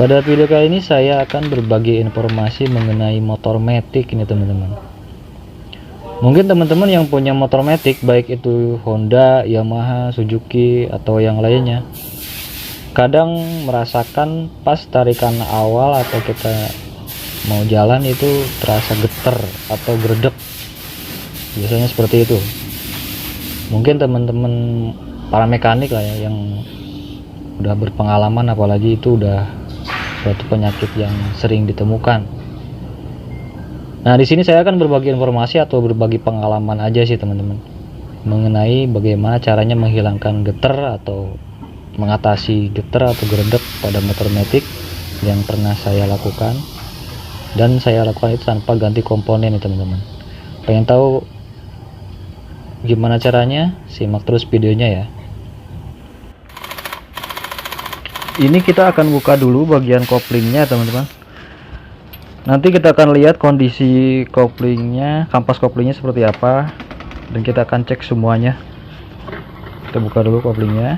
Pada video kali ini saya akan berbagi informasi mengenai motor matic ini teman-teman. Mungkin teman-teman yang punya motor matic, baik itu Honda, Yamaha, Suzuki atau yang lainnya, kadang merasakan pas tarikan awal atau kita mau jalan itu terasa getar atau gredek, biasanya seperti itu. Mungkin teman-teman para mekanik lah ya, yang udah berpengalaman, apalagi itu udah suatu penyakit yang sering ditemukan. Nah, di sini saya akan berbagi informasi atau berbagi pengalaman aja sih teman-teman, mengenai bagaimana caranya menghilangkan getar atau mengatasi getar atau gredek pada motor matic yang pernah saya lakukan, dan saya lakukan itu tanpa ganti komponen nih teman-teman. Pengen tahu gimana caranya? Simak terus videonya ya. Ini kita akan buka dulu bagian koplingnya teman-teman. Nanti kita akan lihat kondisi koplingnya, kampas koplingnya seperti apa, dan kita akan cek semuanya. Kita buka dulu koplingnya.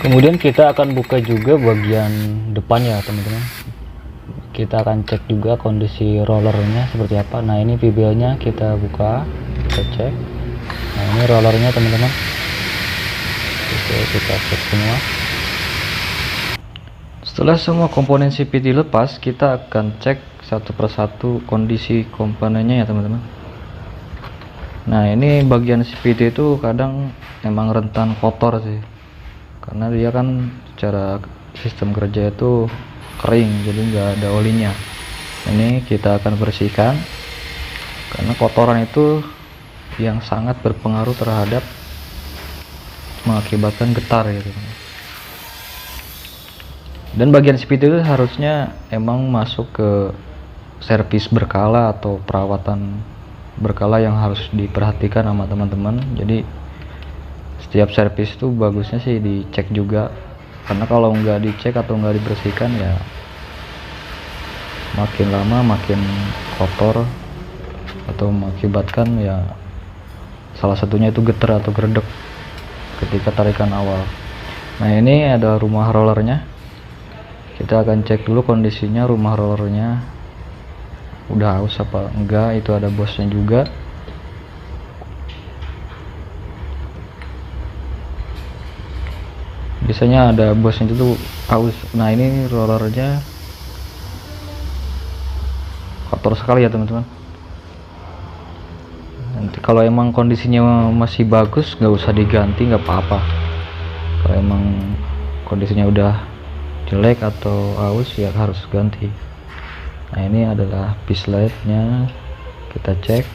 Kemudian kita akan buka juga bagian depannya teman-teman. Kita akan cek juga kondisi rollernya seperti apa. Nah, ini bibelnya kita buka, kita cek. Nah, ini rollernya teman-teman. Oke, kita cek semua. Setelah semua komponen CVT dilepas, kita akan cek satu persatu kondisi komponennya ya teman-teman. Nah, ini bagian CVT itu kadang emang rentan kotor sih, karena dia kan secara sistem kerja itu kering, jadi nggak ada olinya. Ini kita akan bersihkan, karena kotoran itu yang sangat berpengaruh terhadap mengakibatkan getar gitu. Dan bagian CVT itu harusnya emang masuk ke servis berkala atau perawatan berkala yang harus diperhatikan sama teman-teman. Jadi setiap servis itu bagusnya sih dicek juga, karena kalau nggak dicek atau nggak dibersihkan ya makin lama makin kotor atau mengakibatkan ya salah satunya itu getar atau gredek ketika tarikan awal. Nah, ini ada rumah rollernya. Kita akan cek dulu kondisinya rumah rollernya udah aus apa enggak. Itu ada bosnya juga. Biasanya ada bosnya itu aus. Nah, ini rollernya kotor sekali ya teman-teman. Nanti kalau emang kondisinya masih bagus, nggak usah diganti, nggak apa-apa. Kalau emang kondisinya udah jelek atau aus ya harus ganti. Nah, ini adalah pisletnya, kita cek.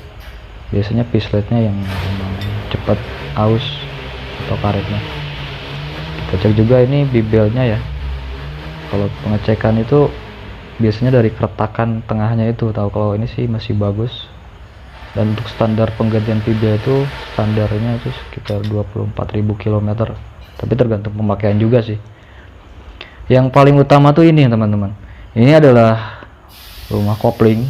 Biasanya pisletnya yang memang cepat aus atau karetnya. Kita cek juga ini bibelnya ya. Kalau pengecekan itu biasanya dari keretakan tengahnya itu, tahu kalau ini sih masih bagus. Dan untuk standar penggantian bibel itu standarnya itu sekitar 24.000 km, tapi tergantung pemakaian juga sih. Yang paling utama tuh ini teman-teman, ini adalah rumah kopling,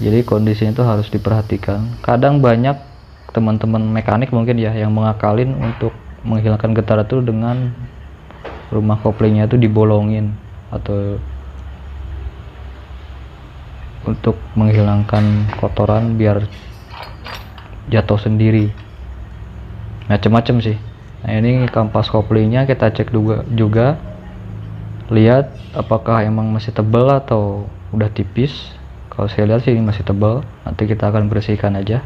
jadi kondisinya itu harus diperhatikan. Kadang banyak teman-teman mekanik mungkin ya yang mengakalin untuk menghilangkan getar itu dengan rumah koplingnya itu dibolongin, atau untuk menghilangkan kotoran biar jatuh sendiri, macem-macem sih. Nah, ini kampas koplingnya kita cek juga, lihat apakah emang masih tebal atau udah tipis. Kalau saya lihat sih ini masih tebal, nanti kita akan bersihkan aja.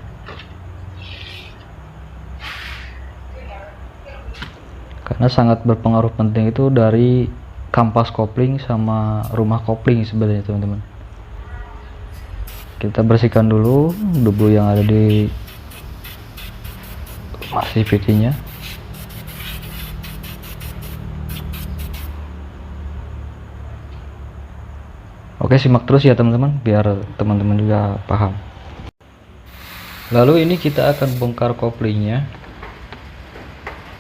Karena sangat berpengaruh penting itu dari kampas kopling sama rumah kopling sebenarnya teman-teman. Kita bersihkan dulu debu yang ada di CVT nya. Oke, simak terus ya teman-teman, biar teman-teman juga paham. Lalu ini kita akan bongkar koplingnya.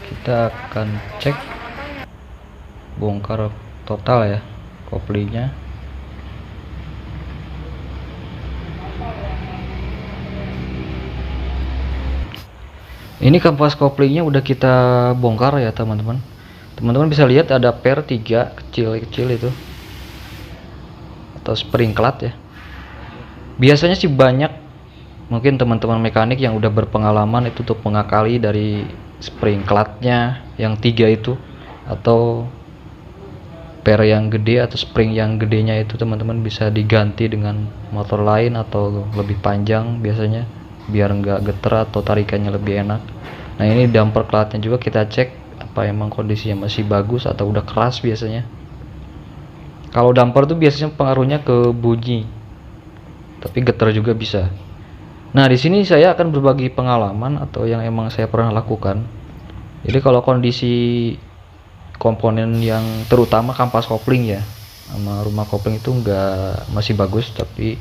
Kita akan cek, bongkar total ya koplingnya. Ini kampas koplingnya udah kita bongkar ya teman-teman. Teman-teman bisa lihat ada per 3 kecil-kecil itu, atau spring clat ya. Biasanya sih banyak, mungkin teman-teman mekanik yang udah berpengalaman itu untuk mengakali dari spring clatnya yang 3 itu, atau per yang gede atau spring yang gedenya itu teman-teman bisa diganti dengan motor lain atau lebih panjang biasanya, biar nggak geter atau tarikannya lebih enak. Nah ini damper clatnya juga kita cek apa emang kondisinya masih bagus atau udah keras. Biasanya kalau damper tuh biasanya pengaruhnya ke bunyi, tapi getar juga bisa. Nah di sini saya akan berbagi pengalaman atau yang emang saya pernah lakukan. Jadi kalau kondisi komponen yang terutama kampas kopling ya sama rumah kopling itu masih bagus, tapi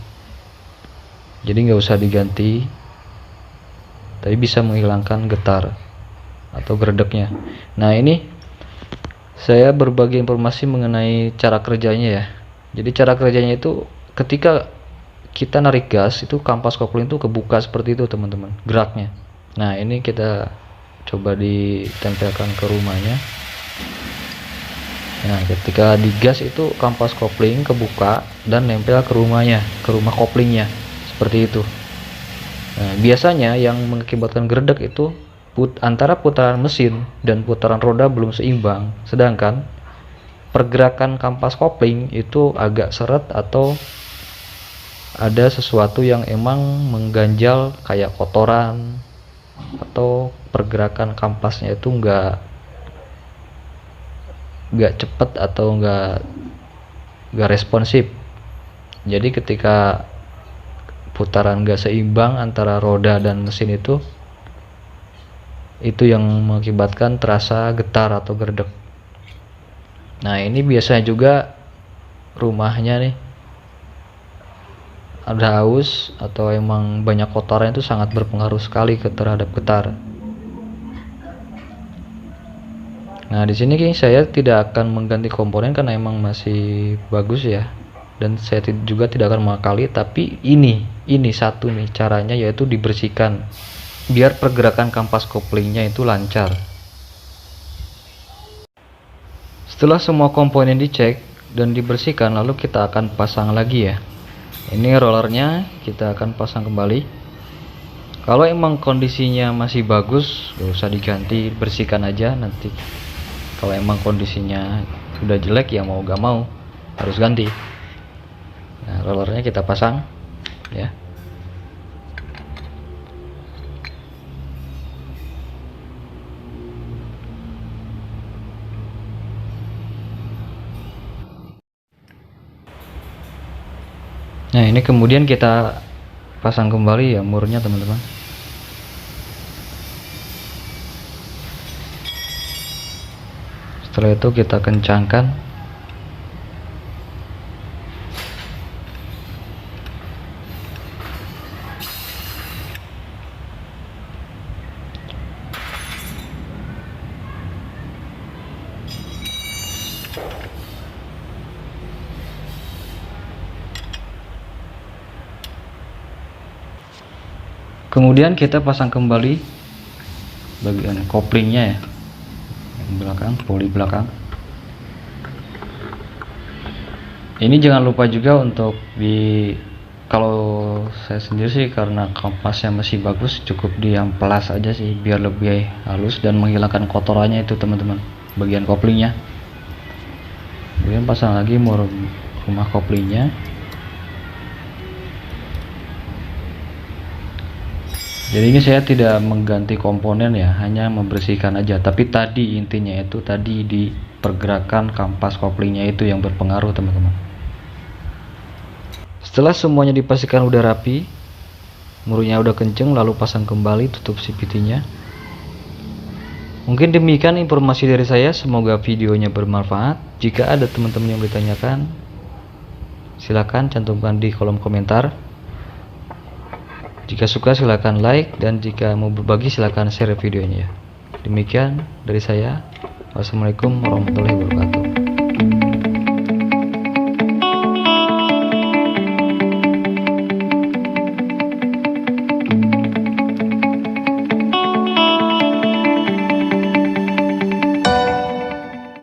jadi nggak usah diganti, tapi bisa menghilangkan getar atau geredeknya. Nah ini saya berbagi informasi mengenai cara kerjanya ya. Jadi cara kerjanya itu ketika kita narik gas itu kampas kopling itu kebuka seperti itu teman-teman, geraknya. Nah ini kita coba ditempelkan ke rumahnya. Nah ketika digas itu kampas kopling kebuka dan nempel ke rumahnya, ke rumah koplingnya seperti itu. Nah biasanya yang mengakibatkan geredek itu antara putaran mesin dan putaran roda belum seimbang, sedangkan pergerakan kampas kopling itu agak seret atau ada sesuatu yang emang mengganjal kayak kotoran, atau pergerakan kampasnya itu nggak cepet atau nggak responsif. Jadi ketika putaran nggak seimbang antara roda dan mesin itu yang mengakibatkan terasa getar atau gerdek. Nah ini biasanya juga rumahnya nih ada haus atau emang banyak kotoran, itu sangat berpengaruh sekali terhadap getar. Nah di sini saya tidak akan mengganti komponen karena emang masih bagus ya, dan saya juga tidak akan mengakali. Tapi ini satu nih caranya, yaitu dibersihkan biar pergerakan kampas koplingnya itu lancar. Setelah semua komponen dicek dan dibersihkan, lalu kita akan pasang lagi ya. Ini rollernya kita akan pasang kembali. Kalau emang kondisinya masih bagus, gak usah diganti, bersihkan aja nanti. Kalau emang kondisinya sudah jelek ya mau gak mau harus ganti. Nah rollernya kita pasang ya. Nah ini kemudian kita pasang kembali ya murnya teman-teman. Setelah itu kita kencangkan. Kemudian kita pasang kembali bagian koplingnya ya, yang belakang, poli belakang. Ini jangan lupa juga untuk kalau saya sendiri sih karena kampasnya masih bagus, cukup diamplas aja sih biar lebih halus dan menghilangkan kotorannya itu teman-teman, bagian koplingnya. Kemudian pasang lagi rumah koplingnya. Jadi ini saya tidak mengganti komponen ya, hanya membersihkan aja. Tapi tadi intinya itu tadi di pergerakan kampas koplingnya itu yang berpengaruh teman-teman. Setelah semuanya dipastikan udah rapi, murnya udah kenceng, lalu pasang kembali, tutup CVT-nya. Mungkin demikian informasi dari saya, semoga videonya bermanfaat. Jika ada teman-teman yang ditanyakan, silakan cantumkan di kolom komentar. Jika suka silahkan like, dan jika mau berbagi silahkan share videonya. Demikian dari saya. Wassalamualaikum warahmatullahi wabarakatuh.